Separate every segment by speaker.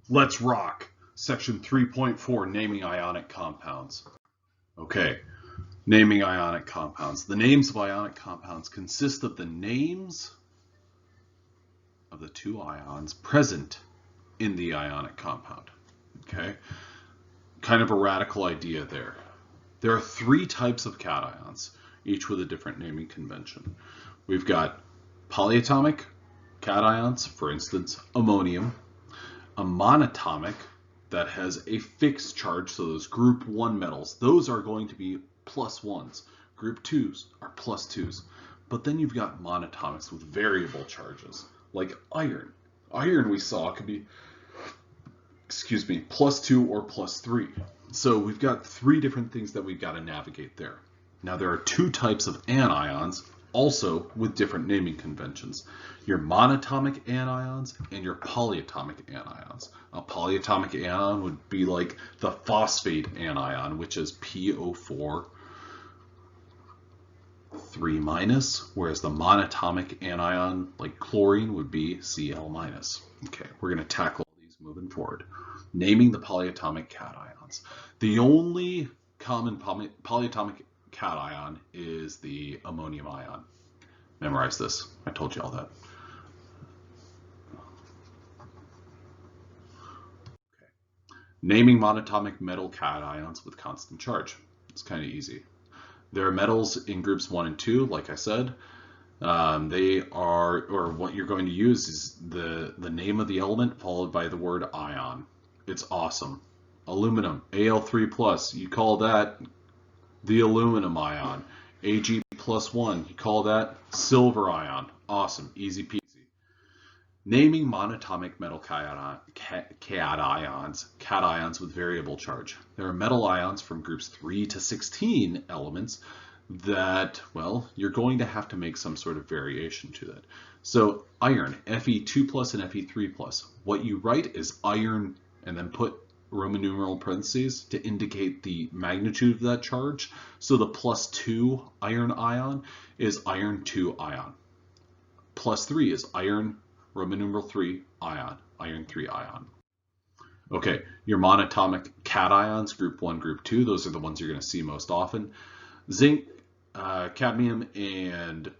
Speaker 1: Let's rock! Section 3.4, naming ionic compounds. Okay, naming ionic compounds. The names of ionic compounds consist of the names of the two ions present in the ionic compound. Okay, kind of a radical idea there. There are three types of cations, each with a different naming convention. We've got polyatomic cations, for instance, ammonium, a monatomic that has a fixed charge, so those group 1 metals, those are going to be +1s. Group 2s are +2s. But then you've got monatomics with variable charges, like iron. Iron we saw could be, +2 or +3. So we've got three different things that we've got to navigate there. Now there are two types of anions, also with different naming conventions. Your monatomic anions and your polyatomic anions. A polyatomic anion would be like the phosphate anion, which is PO4 3-, whereas the monatomic anion, like chlorine, would be Cl-. Okay, we're going to tackle these moving forward. Naming the polyatomic cations. The only common polyatomic cation is the ammonium ion. Memorize this. I told you all that. Okay. Naming monatomic metal cations with constant charge. It's kind of easy. There are metals in groups 1 and 2, like I said. They are, or what you're going to use is the name of the element followed by the word ion. It's awesome. Aluminum, Al3+, you call that the aluminum ion. Ag+1, you call that silver ion. Awesome, easy peasy. Naming monatomic metal cations with variable charge. There are metal ions from groups 3 to 16 elements that, well, you're going to have to make some sort of variation to that. So iron, Fe2+ and Fe3+. What you write is iron and then put Roman numeral parentheses to indicate the magnitude of that charge. So the +2 iron ion is iron 2 ion. +3 is iron Roman numeral 3 ion, iron 3 ion. Okay, your monatomic cations, group 1, group 2, those are the ones you're going to see most often. Zinc, cadmium, and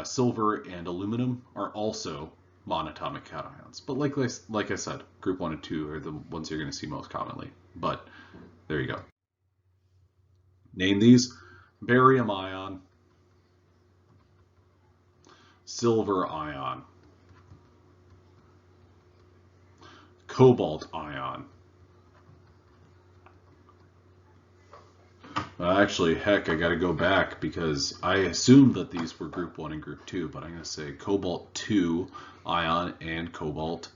Speaker 1: silver and aluminum are also monatomic cations. But like I said, group 1 and 2 are the ones you're going to see most commonly. But there you go. Name these: barium ion, silver ion, cobalt ion. Actually, heck, I got to go back because I assumed that these were group 1 and group 2, but I'm going to say cobalt 2 ion and cobalt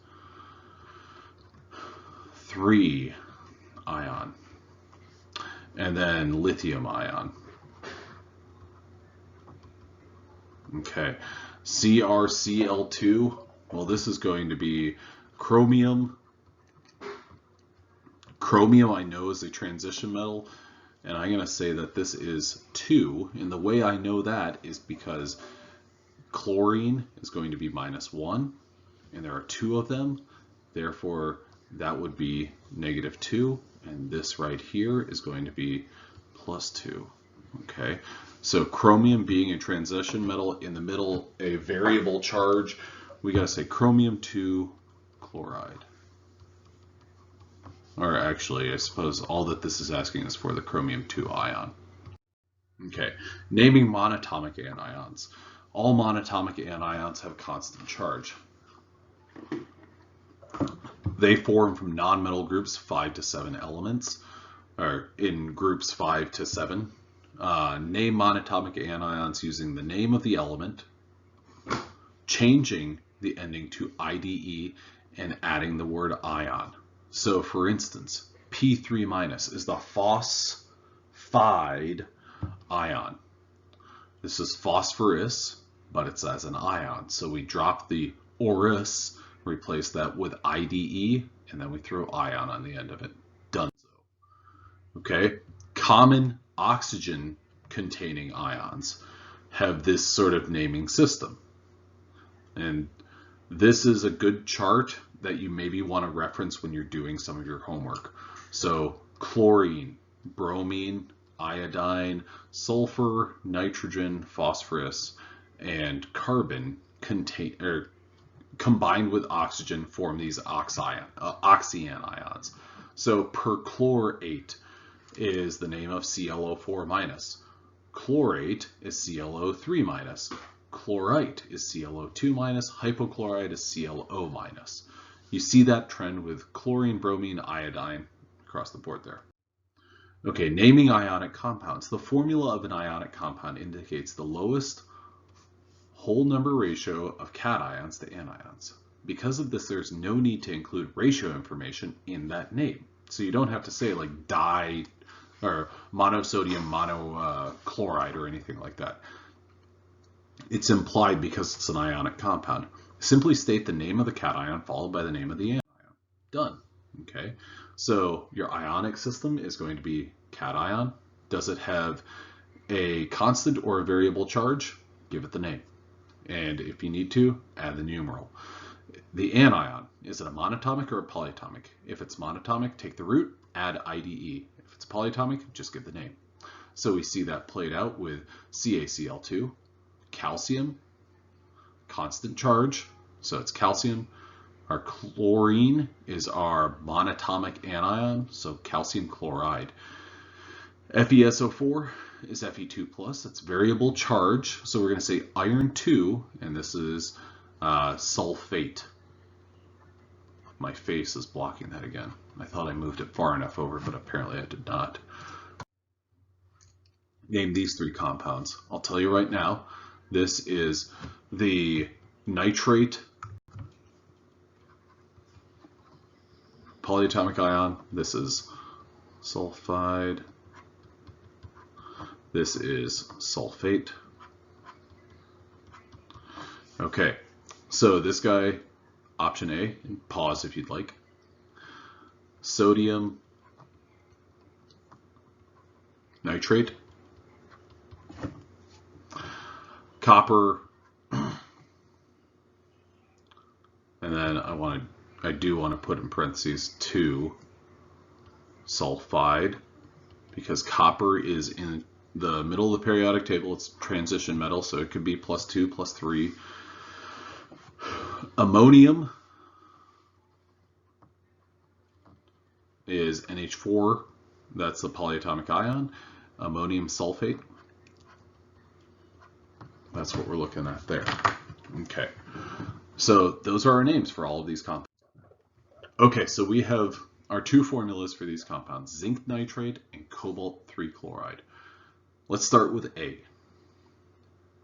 Speaker 1: 3 ion. And then lithium ion. Okay, CrCl2, well, this is going to be chromium. Chromium, I know, is a transition metal, and I'm going to say that this is 2, and the way I know that is because chlorine is going to be -1, and there are 2 of them, therefore that would be -2, and this right here is going to be +2. Okay, so chromium being a transition metal, in the middle a variable charge, we got to say chromium 2 chloride. Or actually, I suppose all that this is asking is for the chromium 2 ion. Okay, naming monatomic anions. All monatomic anions have constant charge. They form from non-metal groups 5 to 7 elements, or in groups 5 to 7. Name monatomic anions using the name of the element, changing the ending to IDE, and adding the word ion. So for instance, P3- is the phosphide ion. This is phosphorus, but it's as an ion. So we drop the orus, replace that with IDE, and then we throw ion on the end of it. Donezo. Okay, common oxygen containing ions have this sort of naming system. And this is a good chart that you maybe want to reference when you're doing some of your homework. So chlorine, bromine, iodine, sulfur, nitrogen, phosphorus, and carbon combined with oxygen form these oxyan ions. So perchlorate is the name of ClO4 minus. Chlorate is ClO3 minus. Chlorite is ClO2 minus. Hypochlorite is ClO minus. You see that trend with chlorine, bromine, iodine across the board there. Okay, naming ionic compounds. The formula of an ionic compound indicates the lowest whole number ratio of cations to anions. Because of this, there's no need to include ratio information in that name. So you don't have to say like di or monosodium monochloride or anything like that. It's implied because it's an ionic compound. Simply state the name of the cation followed by the name of the anion. Done. Okay, so your ionic system is going to be cation. Does it have a constant or a variable charge? Give it the name. And if you need to, add the numeral. The anion, is it a monatomic or a polyatomic? If it's monatomic, take the root, add IDE. If it's polyatomic, just give the name. So we see that played out with CaCl2, calcium, constant charge, so it's calcium. Our chlorine is our monatomic anion, so calcium chloride. FeSO4 is Fe2+, that's variable charge, so we're going to say iron 2, and this is sulfate. My face is blocking that again. I thought I moved it far enough over, but apparently I did not. Name these three compounds. I'll tell you right now, this is the nitrate polyatomic ion. This is sulfide. This is sulfate. Okay, so this guy, option A, and pause if you'd like. Sodium nitrate. Copper. And then I do want to put in parentheses 2 sulfide, because copper is in the middle of the periodic table. It's transition metal, so it could be +2, +3. Ammonium is NH4, that's the polyatomic ion. Ammonium sulfate, that's what we're looking at there. Okay, so those are our names for all of these compounds. Okay, so we have our two formulas for these compounds, zinc nitrate and cobalt-3 chloride. Let's start with A.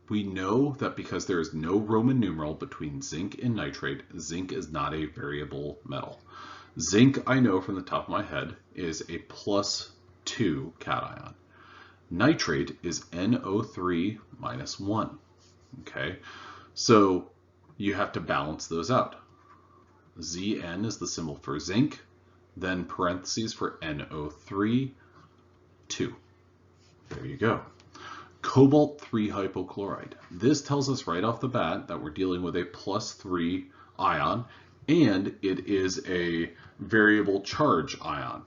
Speaker 1: We know that because there is no Roman numeral between zinc and nitrate, zinc is not a variable metal. Zinc, I know from the top of my head, is a +2 cation. Nitrate is NO3 - 1. Okay, so you have to balance those out. Zn is the symbol for zinc, then parentheses for NO3, 2. There you go. Cobalt-3 hypochlorite. This tells us right off the bat that we're dealing with a +3 ion, and it is a variable charge ion.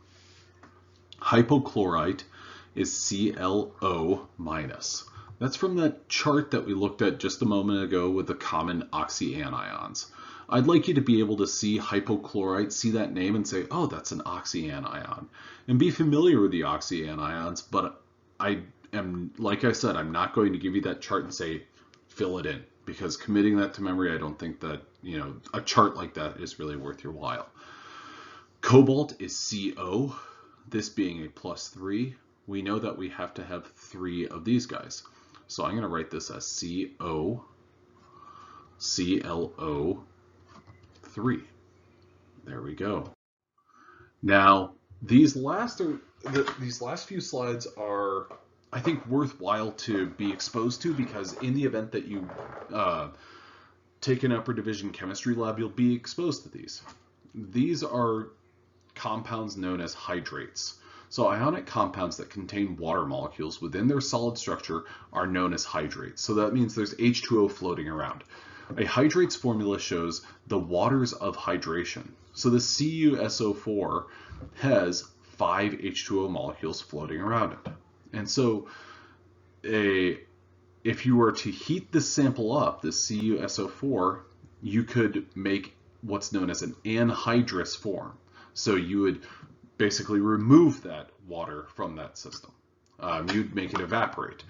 Speaker 1: Hypochlorite is ClO-. That's from that chart that we looked at just a moment ago with the common oxyanions. I'd like you to be able to see hypochlorite, see that name and say, oh, that's an oxyanion, and be familiar with the oxyanions, but I am, like I said, I'm not going to give you that chart and say, fill it in, because committing that to memory, I don't think that, a chart like that is really worth your while. Cobalt is CO, this being a +3. We know that we have to have 3 of these guys. So I'm going to write this as CO, ClO3. There we go. Now, these last few slides are, I think, worthwhile to be exposed to, because in the event that you take an upper division chemistry lab, you'll be exposed to these. These are compounds known as hydrates. So ionic compounds that contain water molecules within their solid structure are known as hydrates. So that means there's H2O floating around. A hydrates formula shows the waters of hydration. So the CuSO4 has 5 H2O molecules floating around it. And so if you were to heat this sample up, the CuSO4, you could make what's known as an anhydrous form. So you would basically remove that water from that system. You'd make it evaporate.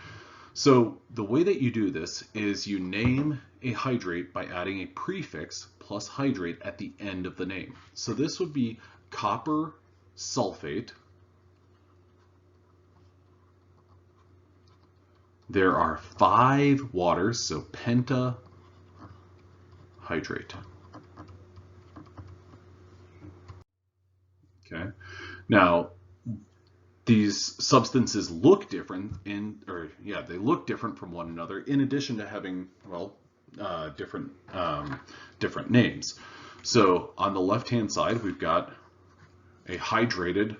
Speaker 1: So the way that you do this is you name a hydrate by adding a prefix plus hydrate at the end of the name. So this would be copper sulfate. There are 5 waters, so pentahydrate. Okay. Now, these substances look different they look different from one another in addition to having, well, different names. So on the left-hand side, we've got a hydrated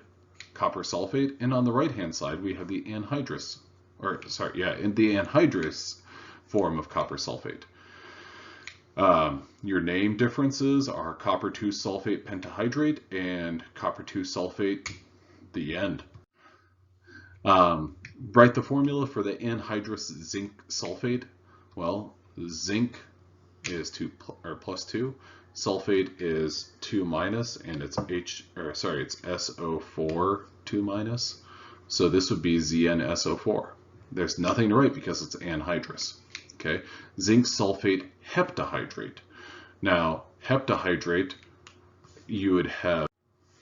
Speaker 1: copper sulfate, and on the right-hand side, we have the anhydrous, in the anhydrous form of copper sulfate. Your name differences are copper 2 sulfate pentahydrate and copper 2 sulfate, the end. Write the formula for the anhydrous zinc sulfate. Well, zinc is plus 2, sulfate is 2 minus, and it's it's SO4 2 minus. So this would be ZnSO4. There's nothing to write because it's anhydrous. Okay, zinc sulfate heptahydrate. Now, heptahydrate, you would have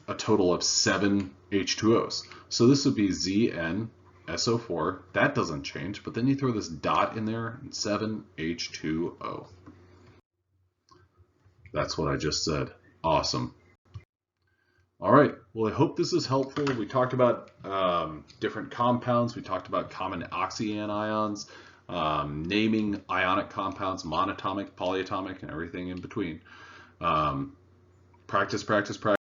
Speaker 1: a total of 7 H2Os. So this would be ZnSO4. That doesn't change, but then you throw this dot in there, and 7 H2O. That's what I just said. Awesome. All right, well, I hope this is helpful. We talked about different compounds. We talked about common oxyanions, naming ionic compounds, monatomic, polyatomic, and everything in between. Practice, practice, practice.